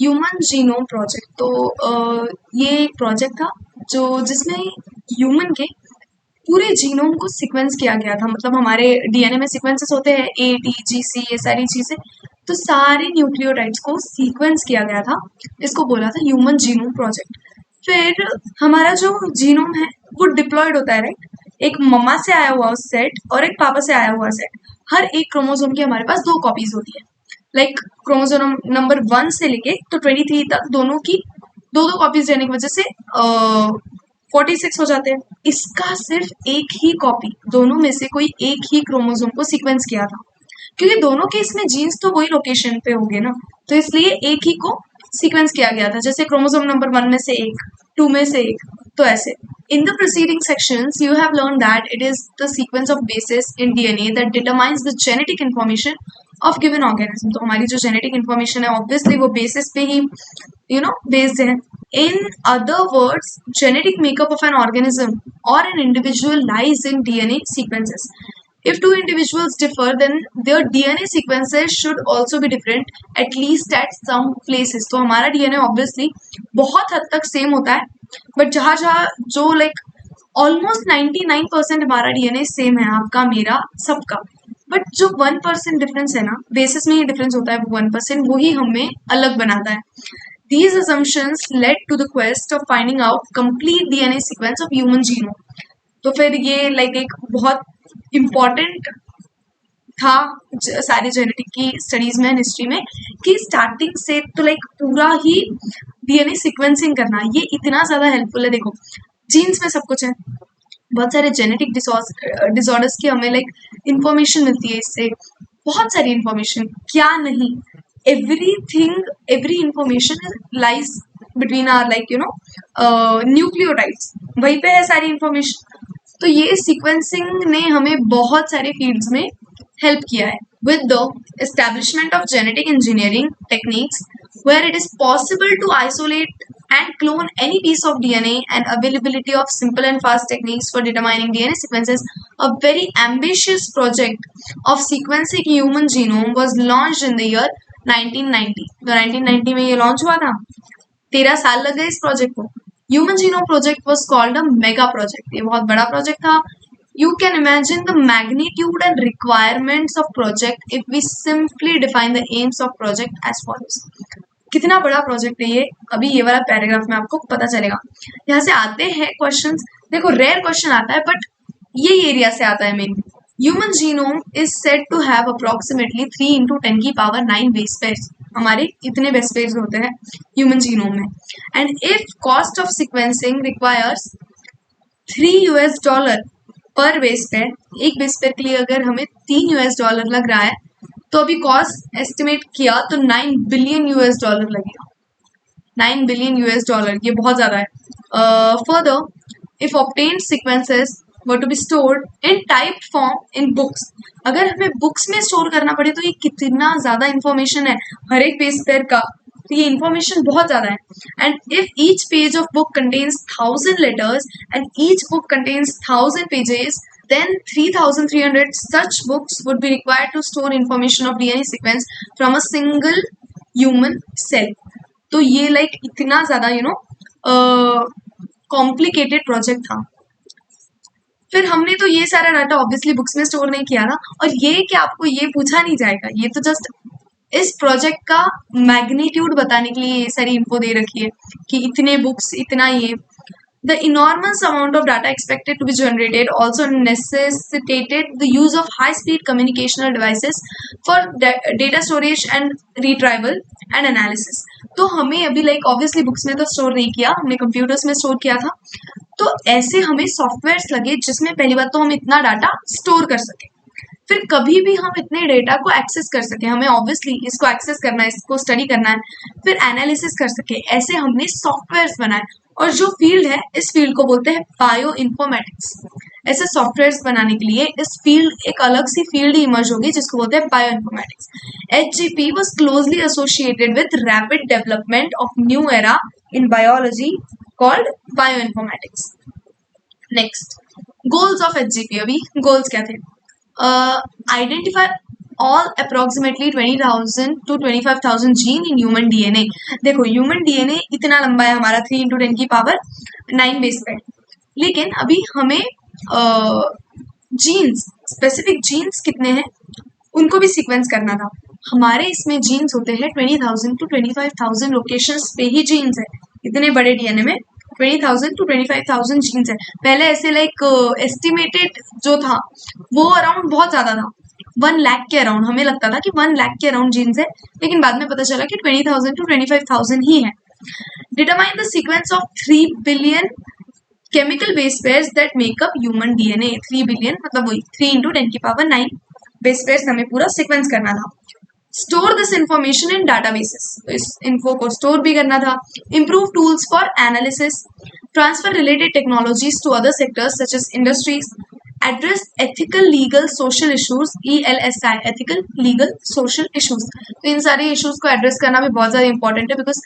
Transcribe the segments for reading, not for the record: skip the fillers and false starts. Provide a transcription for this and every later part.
Human genome project. तो ये एक प्रोजेक्ट था जिसमें ह्यूमन के पूरे जीनोम को सीक्वेंस किया गया था। मतलब हमारे डीएनए में सीक्वेंसेस होते हैं, ए टी जी सी, ये सारी चीजें। तो सारे न्यूक्लियोटाइड्स को सीक्वेंस किया गया था। इसको बोला था ह्यूमन जीनोम प्रोजेक्ट। फिर हमारा जो जीनोम है वो डिप्लॉयड होता है, राइट। एक मम्मा से आया हुआ सेट और एक पापा से आया हुआ सेट। हर एक क्रोमोसोम की हमारे पास 2 कॉपीज होती है। लाइक क्रोमोसोम नंबर 1 से लेके तो 23 तक दोनों की 2-2 कॉपीज रहने की वजह से 46 हो जाते हैं। इसका सिर्फ एक ही कॉपी, दोनों में से कोई एक ही क्रोमोसोम को सीक्वेंस किया था, क्योंकि दोनों के इसमें जीन्स तो वही लोकेशन पे होंगे ना, तो इसलिए एक ही को सीक्वेंस किया गया था। जैसे क्रोमोसोम नंबर 1 में से एक, 2 में से एक, तो ऐसे। In the preceding sections, you have learned that it is the sequence of bases in DNA that determines the genetic information of given organism. तो हमारी जो genetic information है, obviously वो basis पे ही based है. In other words, genetic makeup of an organism or an individual lies in DNA sequences. If two individuals differ, then their DNA sequences should also be different, at least at some places. तो हमारा DNA obviously बहुत हद तक same होता है, but जहाँ जहाँ जो लाइक ऑलमोस्ट 99% हमारा डीएनए सेम है, आपका मेरा सबका। बट जो 1% डिफरेंस है ना, बेसिस में ही डिफरेंस होता है, वो 1% वो ही हमें अलग बनाता है। These assumptions led to the quest of finding out complete DNA sequence of human genome. तो फिर ये लाइक एक बहुत इम्पोर्टेंट था सारे जेनेटिक की स्टडीज में, हिस्ट्री में, कि स्टार्टिंग से तो लाइक पूरा ही डीएनए सीक्वेंसिंग करना, ये इतना ज्यादा हेल्पफुल है। देखो, जीन्स में सब कुछ है, बहुत सारे जेनेटिक डिसऑर्डर्स की हमें लाइक इंफॉर्मेशन मिलती है इससे, बहुत सारी इंफॉर्मेशन, क्या नहीं, everything, every information lies between are like nucleotides, वहीं पे है सारी इंफॉर्मेशन। तो ये सीक्वेंसिंग ने हमें बहुत सारे फील्ड्स में हेल्प किया है। With the establishment of genetic engineering techniques, where it is possible to isolate and clone any piece of DNA, and availability of simple and fast techniques for determining DNA sequences, a very ambitious project of sequencing human genome was launched in the year 1990. तो 1990 में ये launch हुआ था, 13 साल लग गए इस project को। Human genome project was called a mega project. ये बहुत बड़ा प्रोजेक्ट था। You can imagine the magnitude and requirements of project if we simply define the aims of project as follows. कितना बड़ा प्रोजेक्ट है ये, अभी ये वाला पैराग्राफ में आपको पता चलेगा। यहाँ से आते हैं क्वेश्चंस। देखो, रेयर क्वेश्चन आता है, बट ये एरिया से आता है main. Human genome is said to have approximately 3 into 10 की पावर 9 बेस पेयर्स। हमारे इतने बेस पेयर्स होते हैं ह्यूमन जीनोम में। And if cost of sequencing requires $3 पर बेस पेयर, एक बेस पेयर के लिए अगर हमें $3 लग रहा है, तो अभी कॉस्ट एस्टिमेट किया तो $9 बिलियन लगेगा। $9 बिलियन, ये बहुत ज्यादा है। Further, if obtained sequences were to be stored in type form in books, अगर हमें बुक्स में स्टोर करना पड़े तो ये कितना ज्यादा इंफॉर्मेशन है हर एक बेस पेयर का, तो ये इंफॉर्मेशन बहुत ज्यादा है। And if each page of book contains 1000 letters and each book contains 1000 pages, then 3300 such books would be required to store information of DNA sequence from a single human cell. तो ये like इतना ज्यादा complicated project था। फिर हमने तो ये सारा डाटा ऑब्वियसली बुक्स में स्टोर नहीं किया ना, और ये कि आपको ये पूछा नहीं जाएगा, ये तो जस्ट इस प्रोजेक्ट का मैग्नीट्यूड बताने के लिए ये सारी इंफो दे रखी है कि इतने बुक्स, इतना ये। The enormous amount of data expected to be generated also necessitated the use of high-speed communicational devices for data storage and retrieval and analysis. तो हमें अभी लाइक ऑब्वियसली बुक्स में तो स्टोर नहीं किया, हमने कंप्यूटर्स में स्टोर किया था। तो ऐसे हमें सॉफ्टवेयर्स लगे जिसमें पहली बात तो हम इतना डाटा स्टोर कर सके, फिर कभी भी हम इतने डेटा को एक्सेस कर सके, हमें ऑब्वियसली इसको एक्सेस करना है, इसको स्टडी करना है, फिर एनालिसिस कर सके, ऐसे हमने सॉफ्टवेयर्स बनाए। और जो फील्ड है, इस फील्ड को बोलते हैं बायो इन्फॉर्मेटिक्स। ऐसे सॉफ्टवेयर्स बनाने के लिए इस फील्ड, एक अलग सी फील्ड ही इमर्ज होगी जिसको बोलते हैं bio informatics. HGP was closely associated with rapid development of new era in biology called bioinformatics. Next, goals of HGP। अभी goals क्या थे? Identify all approximately 20,000 to 25,000 gene in human DNA. देखो human DNA इतना लंबा है हमारा 3 × 10⁹ base पे, लेकिन अभी हमें जीन्स, स्पेसिफिक जीन्स कितने हैं उनको भी सीक्वेंस करना था। हमारे इसमें जीन्स होते हैं 20,000 to 25,000 लोकेशंस पे ही जीन्स है। इतने बड़े डीएनए में 20,000 to 25,000 जीन्स है। पहले ऐसे लाइक एस्टिमेटेड जो था वो अराउंड बहुत ज्यादा था, 1 लाख के अराउंड हमें लगता था कि 1 लाख के अराउंड जीन्स है, लेकिन बाद में पता चला कि 20,000 to 25,000 ही है। Determine the sequence of 3 billion chemical base pairs that make up human DNA. 3 billion मतलब वही 3 × 10⁹ बेस पेयर्स हमें पूरा सीक्वेंस करना था। Store this information in databases, तो इस इन्फो को स्टोर भी करना था। Improve tools for analysis, transfer related technologies to other sectors such as industries, address ethical legal social issues, ELSI ethical legal social issues. तो इन सारे इशूज को एड्रेस करना भी बहुत ज्यादा इंपॉर्टेंट है, because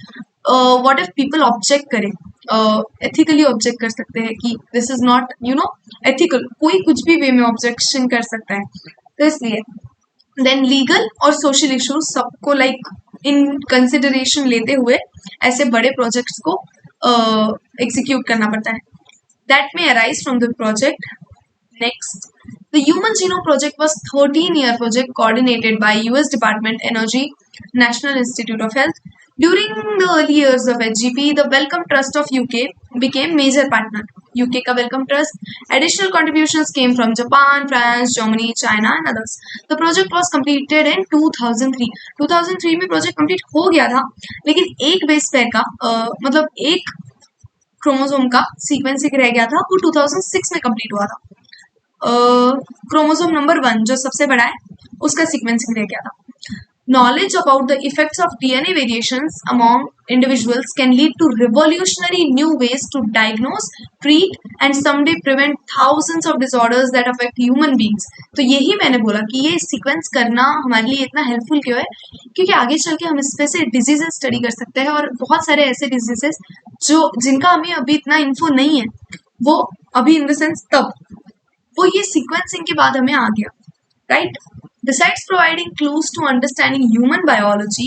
what if people object करें, एथिकली ऑब्जेक्ट कर सकते हैं कि दिस इज नॉट एथिकल, कोई कुछ भी वे में ऑब्जेक्शन कर सकता है, तो इसलिए देन लीगल और सोशल इश्यूज सबको लाइक इन कंसिडरेशन लेते हुए ऐसे बड़े प्रोजेक्ट्स को एग्जीक्यूट करना पड़ता है। दैट में arise from the project. Next, the Human Genome Project was 13-year project coordinated by US Department Energy, National Institute of Health. During the early years of HGP, the Wellcome Trust of UK became major partner. UK का Wellcome Trust. Additional contributions came from Japan, France, Germany, China and others. The project was completed in 2003. 2003 में project complete हो गया था, लेकिन एक base pair का मतलब एक क्रोमोसोम का सीक्वेंसिंग रह गया था, वो 2006 में कंप्लीट हुआ था। क्रोमोसोम नंबर 1 जो सबसे बड़ा है उसका सीक्वेंसिंग रह गया था। Knowledge about the effects of DNA variations among individuals can lead to revolutionary new ways to diagnose, treat and someday prevent thousands of disorders that affect human beings. तो यही मैंने बोला कि ये सीक्वेंस करना हमारे लिए इतना हेल्पफुल क्यों है, क्योंकि आगे चल के हम इस पे से डिजीजेस स्टडी कर सकते हैं, और बहुत सारे ऐसे डिजीजेस जो जिनका हमें अभी इतना इन्फो नहीं है, वो अभी इन द सेंस तब वो ये सीक्वेंसिंग के बाद हमें आ गया, right. Besides providing clues to understanding human biology,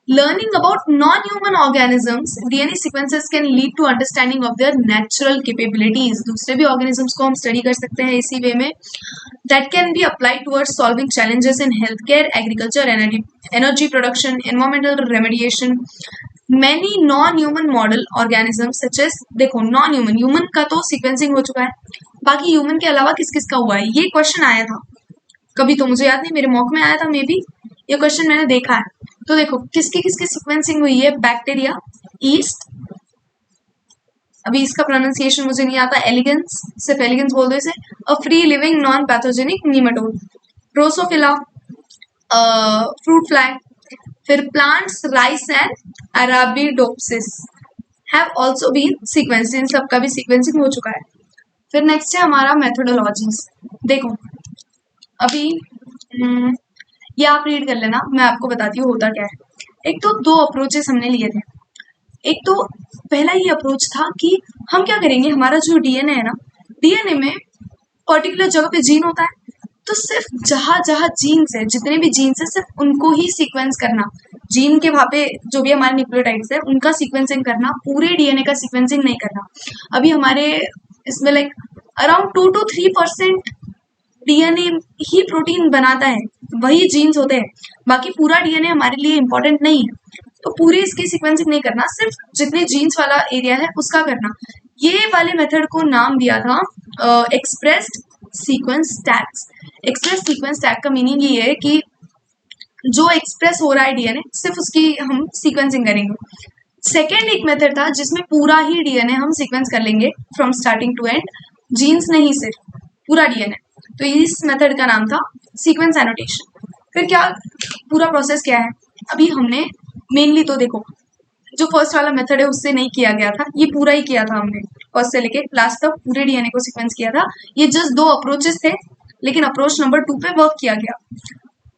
learning about non-human organisms, DNA sequences can lead to understanding of their natural capabilities. दूसरे भी organisms को हम study कर सकते हैं इसी वे में। That can be applied towards solving challenges in healthcare, agriculture, energy production, environmental remediation. Many non-human model organisms such as, देखो non-human, human का तो sequencing हो चुका है, बाकी human के अलावा किस किस का हुआ है, ये क्वेश्चन आया था कभी, तो मुझे याद नहीं, मेरे मॉक में आया था मे बी, ये क्वेश्चन मैंने देखा है। तो देखो किसकी किसकी सीक्वेंसिंग हुई है, बैक्टीरिया, ईस्ट, अभी इसका प्रोनाउंसिएशन मुझे नहीं आता, एलिगेंस, सिर्फ एलिगेंस बोल दो इसे, a free living non pathogenic nematode, drosophila, fruit fly, फिर plants, rice and arabidopsis have also been sequenced, इन सबका भी सीक्वेंसिंग हो चुका है। फिर नेक्स्ट है हमारा मेथोडोलॉजीज। देखो अभी ये आप रीड कर लेना, मैं आपको बताती हूँ होता क्या है। एक तो 2 अप्रोचेस हमने लिए थे। एक तो पहला ये अप्रोच था कि हम क्या करेंगे, हमारा जो डीएनए है ना, डीएनए में पर्टिकुलर जगह पे जीन होता है, तो सिर्फ जहाँ जहाँ जीन्स है, जितने भी जीन्स है, सिर्फ उनको ही सीक्वेंस करना। जीन के वहाँ पे जो भी हमारे न्यूक्लियोटाइड्स है उनका सीक्वेंसिंग करना, पूरे डीएनए का सीक्वेंसिंग नहीं करना। अभी हमारे इसमें like around 2 to 3% DNA he protein बनाता है, वही जीन्स होते हैं, बाकी पूरा डीएनए हमारे लिए इंपॉर्टेंट नहीं है, तो पूरी इसकी सीक्वेंसिंग नहीं करना, सिर्फ जितने जीन्स वाला एरिया है उसका करना। ये वाले मेथड को नाम दिया था expressed sequence tags. Express sequence tag का मीनिंग ये है कि जो एक्सप्रेस हो रहा है डीएनए, सिर्फ उसकी हम सीक्वेंसिंग करेंगे। सेकेंड एक मेथड था जिसमें पूरा ही डीएनए हम सीक्वेंस कर लेंगे from starting to end, genes नहीं सिर्फ पूरा डीएनए, तो इस मेथड का नाम था सीक्वेंस एनोटेशन। फिर क्या पूरा प्रोसेस क्या है, अभी हमने मेनली तो देखो जो फर्स्ट वाला मेथड है उससे नहीं किया गया था, ये पूरा ही किया था हमने, फर्स्ट से लेके लास्ट तक पूरे डीएनए को सीक्वेंस किया था। ये जस्ट 2 अप्रोचेस थे, लेकिन अप्रोच नंबर 2 पे वर्क किया गया।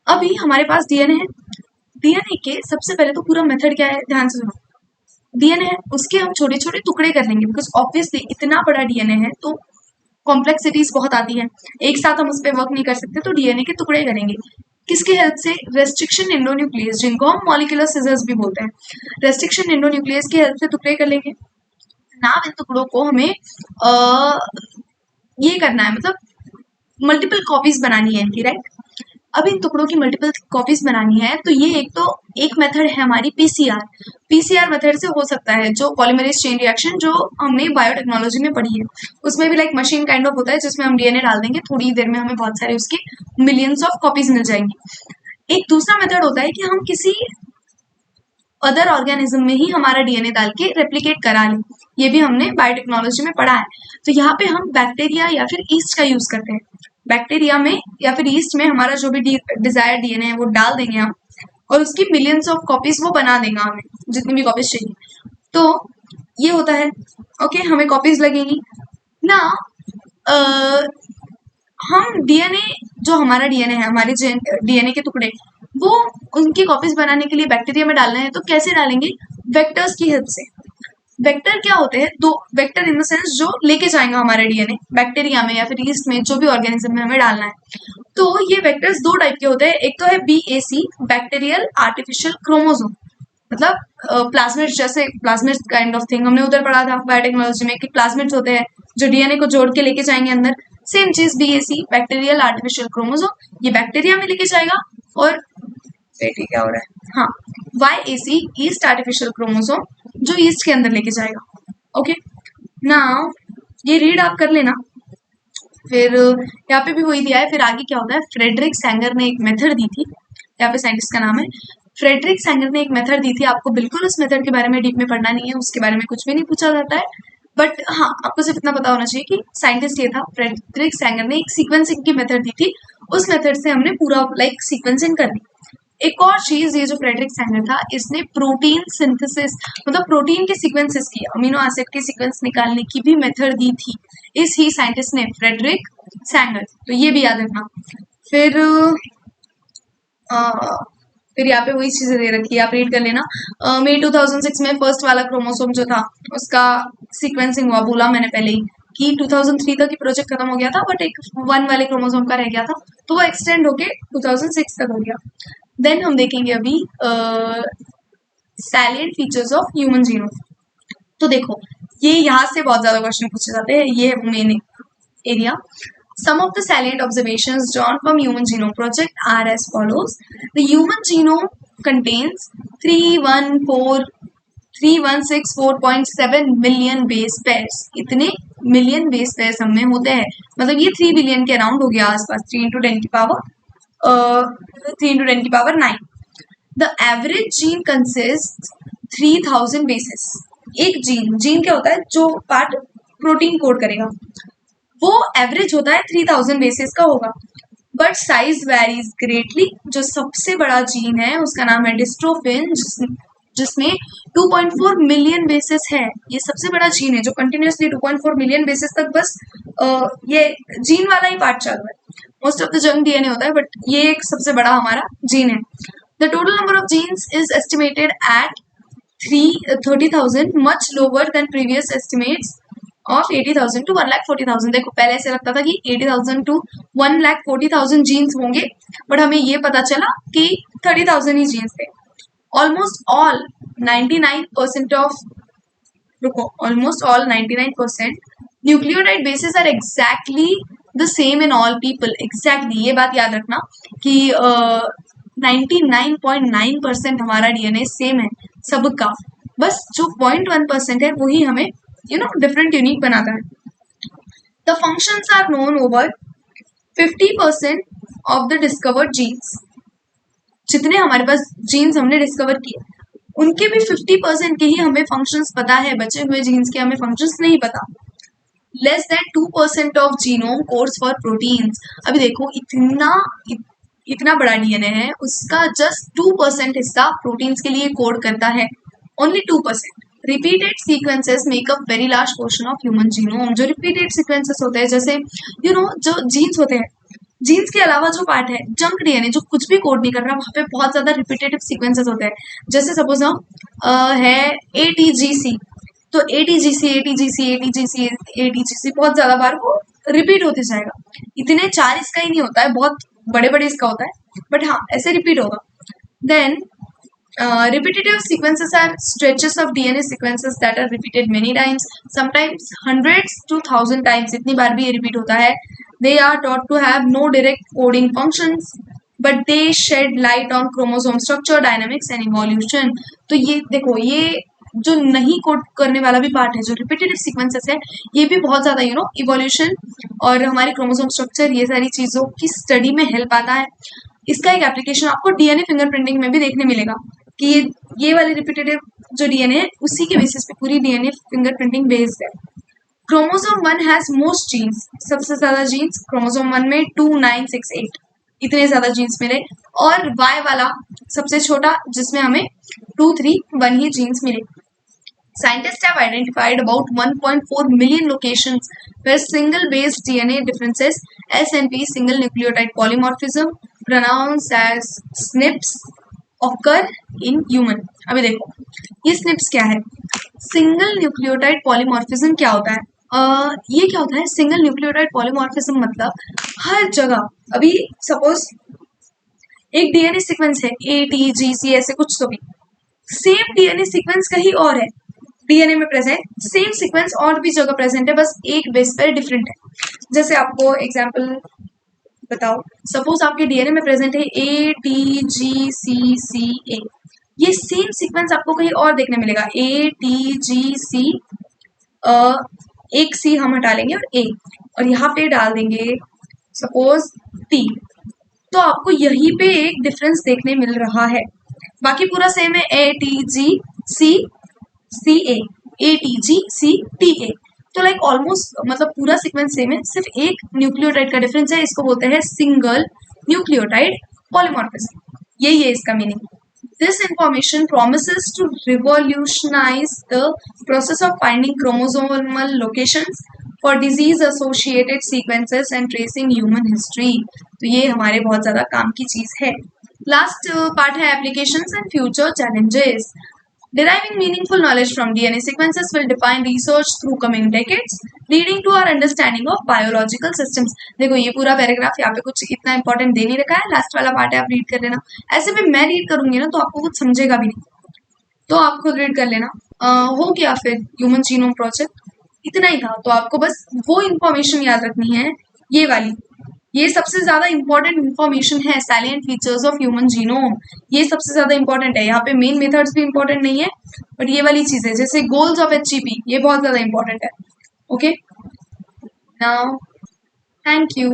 अभी हमारे पास डीएनए है, डीएनए के सबसे पहले तो पूरा मेथड क्या है, ध्यान से सुनो। डीएनए है, उसके हम छोटे छोटे टुकड़े कर लेंगे, बिकॉज ऑब्वियसली इतना बड़ा डीएनए है तो कॉम्प्लेक्सिटीज बहुत आती हैं, एक साथ हम उस पर वर्क नहीं कर सकते, तो डीएनए के टुकड़े करेंगे। किसके हेल्प से? रेस्ट्रिक्शन एंडोन्यूक्लियस, जिनको हम मॉलिक्यूलर सिजर्स भी बोलते हैं, रेस्ट्रिक्शन एंडोन्यूक्लियस की हेल्प से टुकड़े कर लेंगे। नाम इन टुकड़ों को हमें ये करना है, मतलब मल्टीपल कॉपीज बनानी है इनकी, राइट। अब इन टुकड़ों की मल्टीपल कॉपीज बनानी है तो ये एक मेथड है हमारी पीसीआर। पीसीआर मेथड से हो सकता है, जो पॉलीमरेज चेन रिएक्शन जो हमने बायोटेक्नोलॉजी में पढ़ी है, उसमें भी लाइक मशीन काइंड ऑफ होता है जिसमें हम डीएनए डाल देंगे, थोड़ी देर में हमें बहुत सारे उसके मिलियंस ऑफ कॉपीज मिल जाएंगी। एक दूसरा मेथड होता है कि हम किसी अदर ऑर्गेनिज्म में ही हमारा डीएनए डाल के रेप्लिकेट करा लें, ये भी हमने बायोटेक्नोलॉजी में पढ़ा है। तो यहाँ पे हम बैक्टीरिया या फिर ईस्ट का यूज करते हैं। बैक्टीरिया में या फिर ईस्ट में हमारा जो भी डिजायर डीएनए है वो डाल देंगे हम, और उसकी मिलियंस ऑफ कॉपीज वो बना देगा हमें, जितनी भी कॉपीज चाहिए। तो ये होता है, ओके, हमें कॉपीज लगेंगी ना। हम डीएनए, जो हमारा डीएनए है, हमारे डीएनए के टुकड़े, वो उनकी कॉपीज बनाने के लिए बैक्टीरिया में डालना है, तो कैसे डालेंगे? वेक्टर्स की हेल्प से। वेक्टर क्या होते हैं? दो वेक्टर इन द सेंस जो लेके जाएगा हमारा डीएनए बैक्टीरिया में या फिर ईस्ट में, जो भी ऑर्गेनिज्म में हमें डालना है। तो ये वेक्टर्स दो टाइप के होते हैं, एक तो है बीएसी, बैक्टीरियल आर्टिफिशियल क्रोमोसोम, मतलब प्लाज्मिड्स, जैसे प्लाज्मिड्स काइंड ऑफ थिंग हमने उधर पढ़ा था बायोटेक्नोलॉजी में कि प्लाज्मिड्स होते हैं जो डीएनए को जोड़ के लेके जाएंगे अंदर। सेम चीज बीएसी, बैक्टीरियल आर्टिफिशियल क्रोमोसोम, ये बैक्टीरिया में लेके जाएगा। और वेट, क्या हो रहा है, हाँ, वाईएसी, ईस्ट आर्टिफिशियल क्रोमोसोम, जो ईस्ट के अंदर लेके जाएगा। ओके, नाउ ये रीड आप कर लेना। फिर यहाँ पे भी वही दिया है। फिर आगे क्या होता है, फ्रेडरिक सैंगर ने एक मेथड दी थी, यहाँ पे साइंटिस्ट का नाम है फ्रेडरिक सैंगर ने एक मेथड दी थी। आपको बिल्कुल उस मेथड के बारे में डीप में पढ़ना नहीं है, उसके बारे में कुछ भी नहीं पूछा जाता है, बट हाँ, आपको सिर्फ इतना पता होना चाहिए कि साइंटिस्ट ये था, फ्रेडरिक सैंगर ने एक सीक्वेंसिंग की मेथड दी थी, उस मेथड से हमने पूरा लाइक सीक्वेंसिंग कर ली। एक और चीज, ये जो फ्रेडरिक सैंगर था, इसने प्रोटीन सिंथेसिस, मतलब प्रोटीन के सीक्वेंसेस की, अमीनो एसिड के सीक्वेंस निकालने की भी मेथड दी थी इस ही साइंटिस्ट ने, फ्रेडरिक सैंगर। तो ये भी याद रखना। फिर फिर यहाँ पे वही चीजें दे रखी है, आप रीड कर लेना। मई 2006 में फर्स्ट वाला क्रोमोसोम जो था उसका सीक्वेंसिंग हुआ, बोला मैंने पहले ही कि 2003 तक ही प्रोजेक्ट खत्म हो गया था, बट एक 1 वाले क्रोमोसोम का रह गया था, तो वो एक्सटेंड होके 2006 तक हो गया। देन हम देखेंगे अभी salient features of human genome. तो देखो, ये यहाँ से बहुत ज्यादा क्वेश्चन पूछे जाते हैं, ये है main area. Some of the salient observations drawn from Human Genome Project are as follows. The human genome contains 316.7 million base pairs. इतने मिलियन बेस पेयर्स हमें होते हैं, मतलब ये 3 बिलियन के अराउंड हो गया आसपास, 3 into 10 की power 9। The average gene consists 3000 bases. एक जीन क्या होता है? जो पार्ट प्रोटीन कोड करेगा, वो एवरेज होता है 3000 बेसिस का होगा, बट साइज वेरीज ग्रेटली। जो सबसे बड़ा जीन है उसका नाम है डिस्ट्रोफिन, जिसमें 2.4 मिलियन बेसिस है। ये सबसे बड़ा जीन है जो कंटिन्यूसली 2.4 मिलियन बेसिस तक बस ये जीन वाला ही पार्ट चल रहा है। Most of the junk DNA होता है, बट ये एक सबसे बड़ा हमारा जीन है। The total number of genes is estimated at 30,000, much lower than previous estimates of 80,000 to 1,40,000। देखो, पहले ऐसे लगता था कि 80,000 to 1,40,000 जीन्स होंगे, बट हमें ये पता चला कि 30,000 ही जीन्स थे। ऑलमोस्ट ऑल 99% ऑफ, रुको, almost all 99% nucleotide basis are exactly the same in all people. Exactly, ये बात याद रखना कि 99.9% हमारा डीएनए सेम है सबका, बस जो 0.1% है वही हमें डिफरेंट यूनिक बनाता है। The functions are known over 50% of the discovered genes. जितने हमारे पास जीन्स हमने डिस्कवर किए, उनके भी 50% के ही हमें फंक्शंस पता है, बचे हुए जीन्स के हमें फंक्शंस नहीं पता। Less than 2% of genome codes for proteins. अभी देखो, इतना बड़ा डीएनए है, उसका जस्ट 2% हिस्सा प्रोटीन्स के लिए कोड करता है, only 2%। Repeated sequences make up very large portion of human genome. जो रिपीटेड सीक्वेंसेस होते हैं, जैसे जो जीन्स होते हैं, जीन्स के अलावा जो पार्ट है जंक डीएनए, जो कुछ भी कोड नहीं कर रहा, वहां पे बहुत ज्यादा रिपीटेटिव सीक्वेंसेस होते हैं। जैसे सपोज है एटीजीसी, तो एटीजीसी एटीजीसी एटीजीसी एटीजीसी बहुत ज्यादा बार वो रिपीट होते जाएगा। इतने 4 इसका ही नहीं होता है, बहुत बड़े बड़े इसका होता है, बट हाँ ऐसे रिपीट होगा। Then repetitive sequences are stretches of DNA sequences that are repeated many times, sometimes hundreds to thousand times. इतनी बार भी ये repeat होता है. They are thought to have no direct coding functions, but they shed light on chromosome structure, dynamics and evolution. तो ये देखो, ये जो नहीं कोड करने वाला भी पार्ट है, जो रिपीटेटिव सीक्वेंसेस है, ये भी बहुत ज्यादा इवोल्यूशन और हमारी क्रोमोसोम स्ट्रक्चर, ये सारी चीजों की स्टडी में हेल्प आता है. इसका एक एप्लीकेशन आपको डीएनए फिंगरप्रिंटिंग में भी देखने मिलेगा कि ये वाली रिपीटेटिव जो डीएनए है उसी के बेसिस पे पूरी डीएनए फिंगरप्रिंटिंग बेस्ड है. क्रोमोसोम 1 हैज मोस्ट जीन्स, सबसे ज्यादा जीन्स क्रोमोसोम 1 में 2968, इतने ज्यादा जीन्स मिले. और Y वाला सबसे छोटा, जिसमें हमें 231 ही जीन्स मिले. Scientists have identified about 1.4 million locations where single-base DNA differences, SNP, single nucleotide polymorphism, pronounced as SNPs, occur in human. अभी देखो ये SNPs क्या है. सिंगल न्यूक्लियोटाइड पॉलीमॉर्फिज्म क्या होता है? ये क्या होता है? सिंगल न्यूक्लियोटाइड पॉलीमॉर्फिज्म मतलब हर जगह, अभी सपोज एक डीएनए सीक्वेंस है ATGC ऐसे कुछ, तो भी सेम डीएनए सीक्वेंस कहीं और है डीएनए में प्रेजेंट, सेम सीक्वेंस और भी जगह प्रेजेंट है, बस एक बेस पर डिफरेंट है. जैसे आपको एग्जांपल बताओ, सपोज आपके डीएनए में प्रेजेंट है ATGCCA, ये सेम सीक्वेंस आपको कहीं और देखने मिलेगा ATGC, एक C हम हटा लेंगे और A, और यहाँ पे डाल देंगे सपोज T, तो आपको यहीं पे एक डिफरेंस देखने मिल रहा है. बाकी पूरा सेम है ATGCCA, ATGCTA, तो लाइक ऑलमोस्ट मतलब पूरा सीक्वेंस सेम है, सिर्फ एक न्यूक्लियोटाइड का डिफरेंस है. इसको बोलते हैं सिंगल न्यूक्लियोटाइड पॉलीमॉर्फिज्म. यही है इसका meaning. This information promises to revolutionize the process of finding chromosomal locations for disease-associated sequences and tracing human history. तो ये हमारे बहुत ज़्यादा काम की चीज़ है. Last part है applications and future challenges. Deriving meaningful knowledge from DNA sequences will define research through coming decades, leading to our understanding of biological systems. देखो ये पूरा पैराग्राफ यहाँ पे कुछ इतना इंपॉर्टेंट दे नहीं रखा है, लास्ट वाला पार्ट है, आप रीड कर लेना. ऐसे भी मैं रीड करूंगी ना तो आपको कुछ समझेगा भी नहीं, तो आप खुद रीड कर लेना. हो गया फिर ह्यूमन जीनोम प्रोजेक्ट, इतना ही था. तो आपको बस वो इंफॉर्मेशन याद रखनी है, ये वाली, ये सबसे ज्यादा इंपॉर्टेंट इंफॉर्मेशन है. Salient features of human genome, ये सबसे ज्यादा इंपॉर्टेंट है. यहाँ पे मेन मेथड्स भी इंपॉर्टेंट नहीं है, बट ये वाली चीजें जैसे गोल्स ऑफ HCP, ये बहुत ज्यादा इंपॉर्टेंट है. Okay, now thank you.